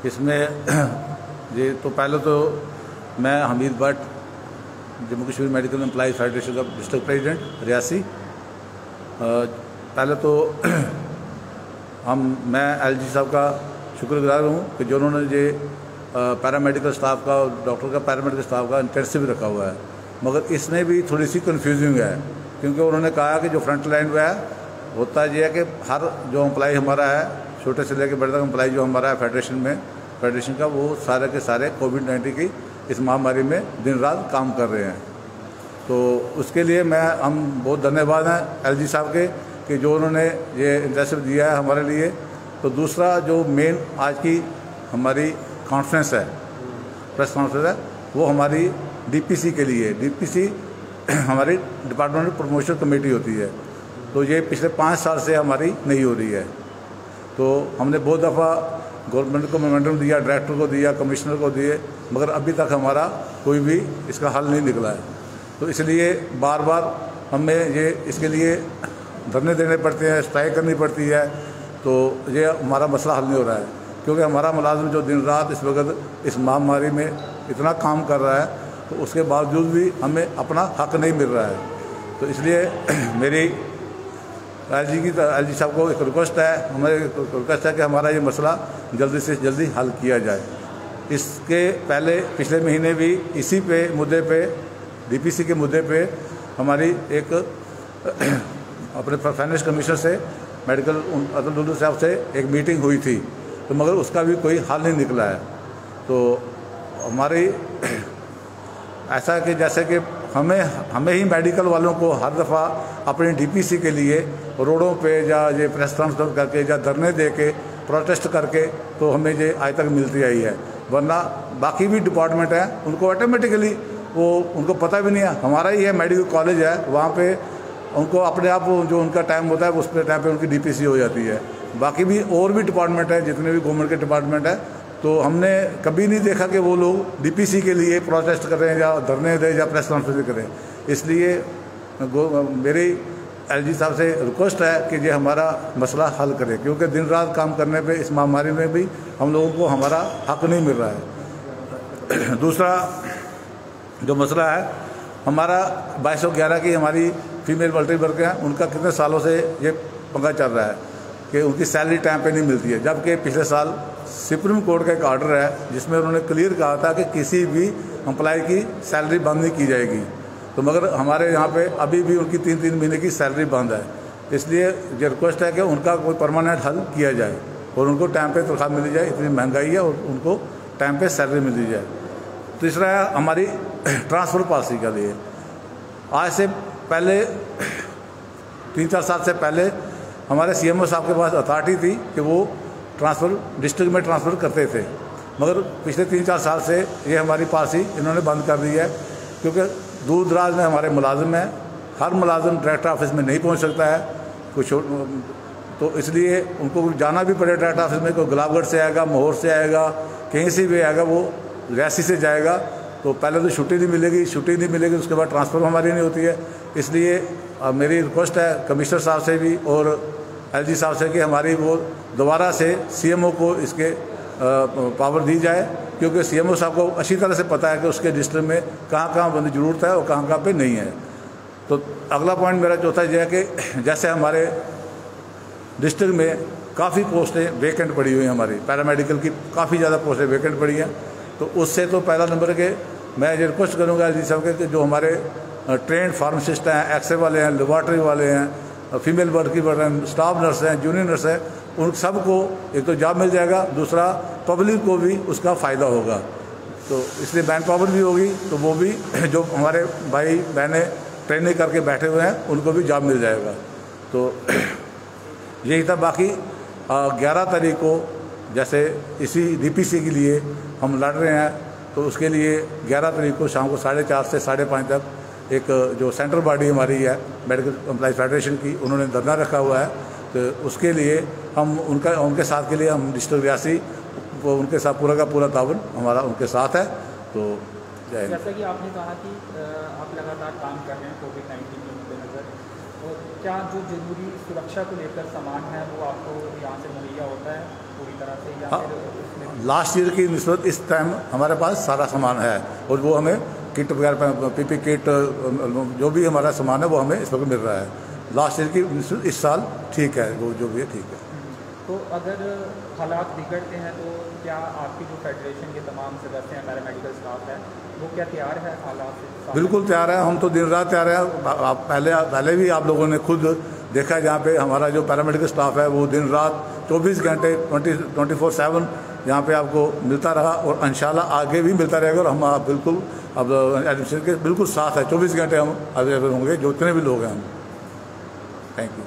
इसमें ये तो पहले तो मैं Hamid Bhatt, Jammu Kashmir medical employees federation का डिस्ट्रिक्ट प्रेसिडेंट रियासी। पहले तो मैं एलजी साहब का शुक्रगुजार हूँ कि जो उन्होंने ये पैरामेडिकल स्टाफ का, डॉक्टर का, पैरामेडिकल स्टाफ का इंटेंसिव रखा हुआ है। मगर इसमें भी थोड़ी सी कन्फ्यूजिंग है, क्योंकि उन्होंने कहा कि जो फ्रंट लाइन पे है, होता ये है कि हर जो एम्प्लॉय हमारा है, छोटे से लेकर बड़े तक एम्प्लॉय जो हमारा है फेडरेशन का, वो सारे के सारे कोविड-19 की इस महामारी में दिन रात काम कर रहे हैं। तो उसके लिए हम बहुत धन्यवाद हैं एलजी साहब के कि जो उन्होंने ये इंटेंसिव दिया है हमारे लिए। तो दूसरा जो मेन आज की हमारी कॉन्फ्रेंस है, प्रेस कॉन्फ्रेंस है, वो हमारी डीपीसी के लिए। डीपीसी हमारी डिपार्टमेंटल प्रमोशन कमेटी होती है, तो ये पिछले 5 साल से हमारी नहीं हो रही है। तो हमने बहुत दफ़ा गवर्नमेंट को मेमोरेंडम दिया, डायरेक्टर को दिया, कमिश्नर को दिए, मगर अभी तक हमारा कोई भी इसका हल नहीं निकला है। तो इसलिए बार बार हमें ये इसके लिए धरने देने पड़ते हैं, स्ट्राइक करनी पड़ती है। तो ये हमारा मसला हल नहीं हो रहा है, क्योंकि हमारा मुलाजिम जो दिन रात इस वक्त इस महामारी में इतना काम कर रहा है, तो उसके बावजूद भी हमें अपना हक नहीं मिल रहा है। तो इसलिए मेरी एलजी साहब को एक रिक्वेस्ट है कि हमारा ये मसला जल्दी से जल्दी हल किया जाए। इसके पहले पिछले महीने भी इसी मुद्दे पे डीपीसी के मुद्दे पे हमारी एक अपने फाइनेंस कमिश्नर से, मेडिकल अतुल साहब से एक मीटिंग हुई थी, तो मगर उसका भी कोई हल नहीं निकला है। तो हमारी ऐसा कि जैसे कि हमें ही मेडिकल वालों को हर दफ़ा अपनी डीपीसी के लिए रोडों पे या ये प्रेस कॉन्फ्रेंस करके या धरने दे के प्रोटेस्ट करके तो हमें ये आज तक मिलती आई है। वरना बाकी भी डिपार्टमेंट हैं, उनको ऑटोमेटिकली उनको पता भी नहीं है। हमारा ही है मेडिकल कॉलेज है, वहाँ पे उनको अपने आप जो उनका टाइम होता है उस टाइम पे उनकी डीपीसी हो जाती है। बाकी भी और भी डिपार्टमेंट है, जितने भी गवर्नमेंट के डिपार्टमेंट है, तो हमने कभी नहीं देखा कि वो लोग डीपीसी के लिए प्रोटेस्ट करें या धरने दें या प्रेस कॉन्फ्रेंस करें। इसलिए मेरी एलजी साहब से रिक्वेस्ट है कि ये हमारा मसला हल करें, क्योंकि दिन रात काम करने पे इस महामारी में भी हम लोगों को हमारा हक नहीं मिल रहा है। दूसरा जो मसला है हमारा 2211 की हमारी फीमेल मिलिट्री वर्कर हैं, उनका कितने सालों से ये पंगा चल रहा है कि उनकी सैलरी टाइम पे नहीं मिलती है। जबकि पिछले साल सुप्रीम कोर्ट का एक ऑर्डर है जिसमें उन्होंने क्लियर कहा था कि किसी भी एम्प्लॉय की सैलरी बंद नहीं की जाएगी। तो मगर हमारे यहाँ पे अभी भी उनकी 3-3 महीने की सैलरी बंद है। इसलिए ये रिक्वेस्ट है कि उनका कोई परमानेंट हल किया जाए और उनको टाइम पे तनख्वाह मिली जाए। इतनी महंगाई है और उनको टाइम पे सैलरी मिली जाए। तीसरा है हमारी ट्रांसफ़र पॉलिसी के लिए। आज से पहले 3-4 साल से पहले हमारे सीएमओ साहब के पास अथॉरिटी थी कि वो ट्रांसफ़र डिस्ट्रिक्ट में ट्रांसफ़र करते थे, मगर पिछले 3-4 साल से ये हमारी पॉलिसी इन्होंने बंद कर दी है, क्योंकि दूर दराज में हमारे मुलाजिम हैं, हर मुलाजिम डायरेक्टर ऑफिस में नहीं पहुंच सकता है कुछ, तो इसलिए उनको जाना भी पड़े डायरेक्टर ऑफिस में। कोई गुलाबगढ़ से आएगा, मोहर से आएगा, कहीं से भी आएगा, वो रियासी से जाएगा, तो पहले तो छुट्टी नहीं मिलेगी, उसके बाद ट्रांसफ़र हमारी नहीं होती है। इसलिए मेरी रिक्वेस्ट है कमिश्नर साहब से भी और एलजी साहब से कि हमारी वो दोबारा से सीएमओ को इसके पावर दी जाए, क्योंकि सीएमओ साहब को अच्छी तरह से पता है कि उसके डिस्ट्रिक्ट में कहाँ बंदी ज़रूरत है और कहाँ पे नहीं है। तो अगला पॉइंट मेरा चौथा यह है कि जैसे हमारे डिस्ट्रिक्ट में काफ़ी पोस्टें वेकेंट पड़ी हुई हैं, हमारी पैरामेडिकल की काफ़ी ज़्यादा पोस्टें वेकेंट पड़ी हैं। तो उससे तो पहला नंबर के मैं ये रिक्वेस्ट करूँगा एलजी साहब के कि जो हमारे ट्रेंड फार्मासिस्ट हैं, एक्सरे वाले हैं, लेबॉर्ट्री वाले हैं, फीमेल वर्कर हैं, स्टाफ नर्स हैं, जूनियर नर्स हैं, उन सबको एक तो जॉब मिल जाएगा, दूसरा पब्लिक को भी उसका फ़ायदा होगा। तो इसलिए मैन पावर भी होगी, तो वो भी जो हमारे भाई बहनें ट्रेनिंग करके बैठे हुए हैं उनको भी जॉब मिल जाएगा। तो यही था। बाकी 11 तारीख को जैसे इसी डीपीसी के लिए हम लड़ रहे हैं, तो उसके लिए 11 तारीख को शाम को 4:30 से 5:30 तक एक जो सेंट्रल बॉडी हमारी है मेडिकल एम्प्लॉइज फेडरेशन की, उन्होंने धरना रखा हुआ है। तो उसके लिए हम उनके साथ के लिए हम डिस्ट्रिक्ट रियासी उनके साथ पूरा का पूरा ताउन हमारा उनके साथ है। तो जैसा कि आपने कहा कि आप लगातार काम कर रहे हैं कोविड-19 के मद्देनजर, क्या जो जरूरी सुरक्षा को लेकर सामान है वो आपको यहाँ से मुहैया होता है पूरी तरह से, या फिर लास्ट ईयर की निस्बत इस टाइम हमारे पास सारा सामान है, और वो हमें किट वगैरह पीपी किट जो भी हमारा सामान है वो हमें इस वक्त मिल रहा है। लास्ट ईयर की निस्बत इस साल ठीक है, वो जो भी है ठीक है। तो अगर हालात बिगड़ते हैं तो क्या आपकी जो फेडरेशन के तमाम सदस्य हैं, पैरामेडिकल स्टाफ है, वो क्या तैयार है हालात से? बिल्कुल तैयार है, हम तो दिन रात तैयार हैं। आप पहले भी आप लोगों ने खुद देखा है, जहाँ पे हमारा जो पैरामेडिकल स्टाफ है वो दिन रात 24 घंटे 24/7 यहाँ पे आपको मिलता रहा, और इंशाल्लाह आगे भी मिलता रहेगा। और हम बिल्कुल अब एडमिनिस्ट्रेशन के बिल्कुल साथ है, 24 घंटे हम अवेलेबल होंगे, जो जितने भी लोग हैं हम। Thank you.